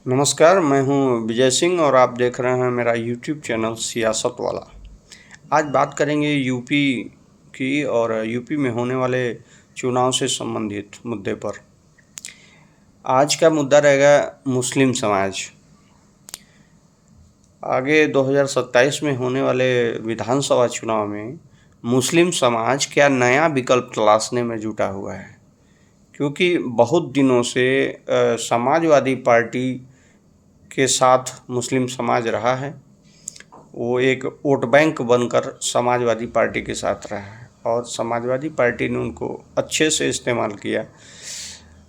नमस्कार, मैं हूं विजय सिंह और आप देख रहे हैं मेरा यूट्यूब चैनल सियासत वाला। आज बात करेंगे यूपी की और यूपी में होने वाले चुनाव से संबंधित मुद्दे पर। आज का मुद्दा रहेगा मुस्लिम समाज। आगे 2027 में होने वाले विधानसभा चुनाव में मुस्लिम समाज क्या नया विकल्प तलाशने में जुटा हुआ है, क्योंकि बहुत दिनों से समाजवादी पार्टी के साथ मुस्लिम समाज रहा है। वो एक वोट बैंक बनकर समाजवादी पार्टी के साथ रहा है और समाजवादी पार्टी ने उनको अच्छे से इस्तेमाल किया।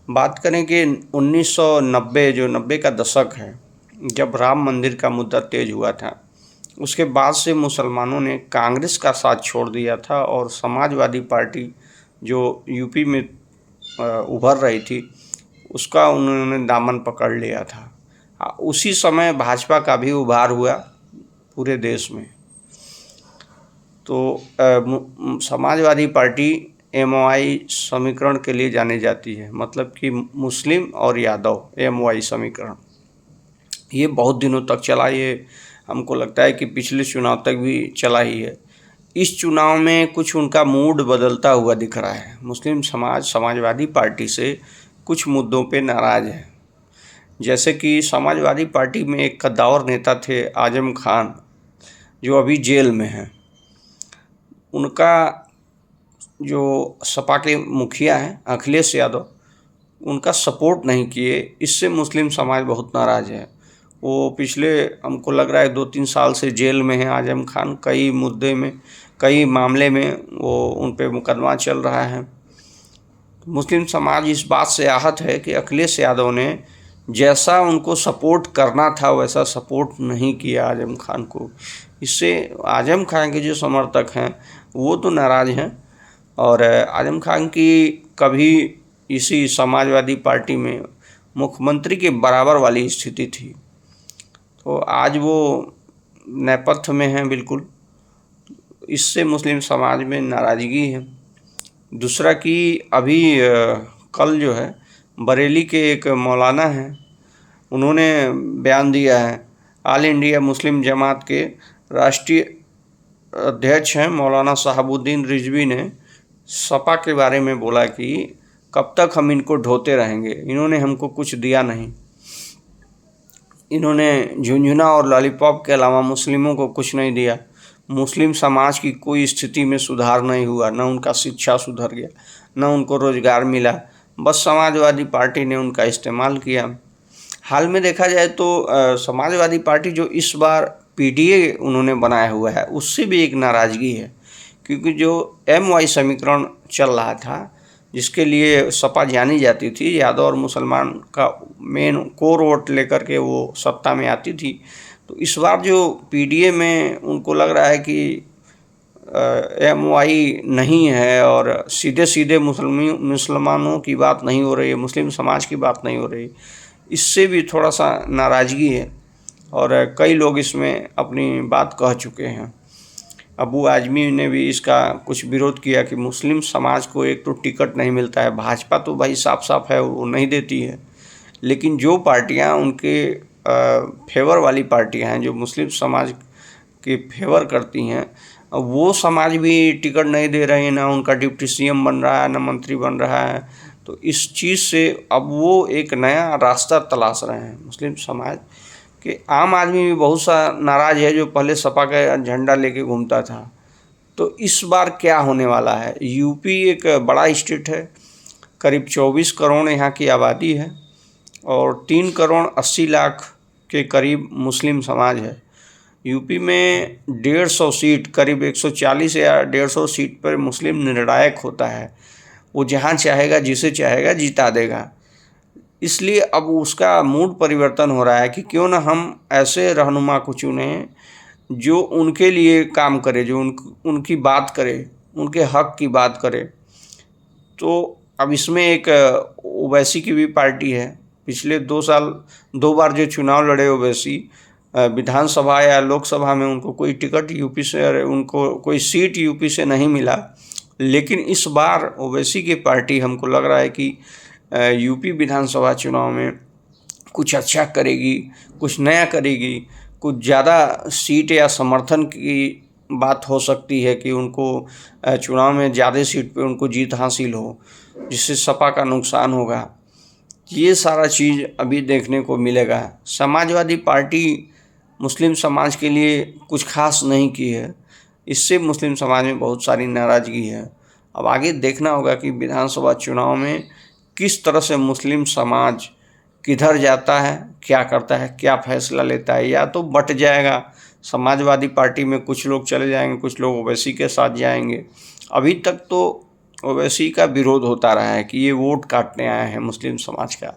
बात करें कि 1990 जो 90 का दशक है, जब राम मंदिर का मुद्दा तेज हुआ था, उसके बाद से मुसलमानों ने कांग्रेस का साथ छोड़ दिया था और समाजवादी पार्टी जो यूपी में उभर रही थी उसका उन्होंने दामन पकड़ लिया था। उसी समय भाजपा का भी उभार हुआ पूरे देश में। तो समाजवादी पार्टी एमवाई समीकरण के लिए जानी जाती है, मतलब कि मुस्लिम और यादव एमवाई समीकरण। ये बहुत दिनों तक चला, ये हमको लगता है कि पिछले चुनाव तक भी चला ही है। इस चुनाव में कुछ उनका मूड बदलता हुआ दिख रहा है। मुस्लिम समाज समाजवादी पार्टी से कुछ मुद्दों पे नाराज़ है। जैसे कि समाजवादी पार्टी में एक कद्दावर नेता थे आजम खान, जो अभी जेल में हैं। उनका जो सपा के मुखिया हैं अखिलेश यादव, उनका सपोर्ट नहीं किए। इससे मुस्लिम समाज बहुत नाराज़ है। वो पिछले हमको लग रहा है 2-3 साल से जेल में हैं आजम खान। कई मामले में वो उन पे मुकदमा चल रहा है। मुस्लिम समाज इस बात से आहत है कि अखिलेश यादव ने जैसा उनको सपोर्ट करना था वैसा सपोर्ट नहीं किया आजम खान को। इससे आजम खान के जो समर्थक हैं वो तो नाराज़ हैं और आजम खान की कभी इसी समाजवादी पार्टी में मुख्यमंत्री के बराबर वाली स्थिति थी, तो आज वो नेपथ्य में हैं बिल्कुल। इससे मुस्लिम समाज में नाराज़गी है। दूसरा कि अभी कल जो है बरेली के एक मौलाना हैं, उन्होंने बयान दिया है। ऑल इंडिया मुस्लिम जमात के राष्ट्रीय अध्यक्ष हैं मौलाना शहाबुद्दीन रिजवी ने सपा के बारे में बोला कि कब तक हम इनको ढोते रहेंगे, इन्होंने हमको कुछ दिया नहीं। इन्होंने झुंझुना और लॉलीपॉप के अलावा मुस्लिमों को कुछ नहीं दिया। मुस्लिम समाज की कोई स्थिति में सुधार नहीं हुआ, न उनका शिक्षा सुधर गया, न उनको रोज़गार मिला। बस समाजवादी पार्टी ने उनका इस्तेमाल किया। हाल में देखा जाए तो समाजवादी पार्टी जो इस बार पीडीए उन्होंने बनाया हुआ है, उससे भी एक नाराज़गी है, क्योंकि जो एमवाई समीकरण चल रहा था, जिसके लिए सपा जानी जाती थी, यादव और मुसलमान का मेन कोर वोट लेकर के वो सत्ता में आती थी, तो इस बार जो पीडीए में उनको लग रहा है कि एमवाई नहीं है और सीधे सीधे मुसलमानों की बात नहीं हो रही है, मुस्लिम समाज की बात नहीं हो रही। इससे भी थोड़ा सा नाराज़गी है और कई लोग इसमें अपनी बात कह चुके हैं। अबू आज़मी ने भी इसका कुछ विरोध किया कि मुस्लिम समाज को एक तो टिकट नहीं मिलता है। भाजपा तो भाई साफ साफ है वो नहीं देती है, लेकिन जो पार्टियां उनके फेवर वाली पार्टियां हैं, जो मुस्लिम समाज के फेवर करती हैं, वो समाज भी टिकट नहीं दे रहे हैं। ना उनका डिप्टी सीएम बन रहा है, ना मंत्री बन रहा है। तो इस चीज़ से अब वो एक नया रास्ता तलाश रहे हैं। मुस्लिम समाज के आम आदमी भी बहुत सा नाराज़ है, जो पहले सपा का झंडा लेके घूमता था। तो इस बार क्या होने वाला है? यूपी एक बड़ा स्टेट है, करीब 24 करोड़ यहाँ की आबादी है और 3 करोड़ 80 लाख के करीब मुस्लिम समाज है। यूपी में 150 सीट, करीब 140 या 150 सीट पर मुस्लिम निर्णायक होता है। वो जहाँ चाहेगा जिसे चाहेगा जिता देगा। इसलिए अब उसका मूड परिवर्तन हो रहा है कि क्यों ना हम ऐसे रहनुमा को चुनें जो उनके लिए काम करे, जो उनकी बात करे, उनके हक की बात करे। तो अब इसमें एक ओवैसी की भी पार्टी है। पिछले 2 साल 2 बार जो चुनाव लड़े ओवैसी, विधानसभा या लोकसभा में उनको कोई टिकट यूपी से, उनको कोई सीट यूपी से नहीं मिला। लेकिन इस बार ओवैसी की पार्टी हमको लग रहा है कि यूपी विधानसभा चुनाव में कुछ अच्छा करेगी, कुछ नया करेगी, कुछ ज़्यादा सीट या समर्थन की बात हो सकती है कि उनको चुनाव में ज़्यादा सीट पे उनको जीत हासिल हो, जिससे सपा का नुकसान होगा। ये सारा चीज़ अभी देखने को मिलेगा। समाजवादी पार्टी मुस्लिम समाज के लिए कुछ खास नहीं की है, इससे मुस्लिम समाज में बहुत सारी नाराज़गी है। अब आगे देखना होगा कि विधानसभा चुनाव में किस तरह से मुस्लिम समाज किधर जाता है, क्या करता है, क्या फैसला लेता है। या तो बँट जाएगा, समाजवादी पार्टी में कुछ लोग चले जाएंगे, कुछ लोग ओवैसी के साथ जाएंगे। अभी तक तो ओवैसी का विरोध होता रहा है कि ये वोट काटने आए हैं मुस्लिम समाज का,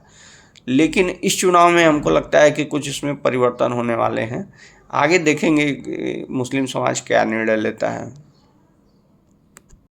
लेकिन इस चुनाव में हमको लगता है कि कुछ इसमें परिवर्तन होने वाले हैं। आगे देखेंगे कि मुस्लिम समाज क्या निर्णय लेता है।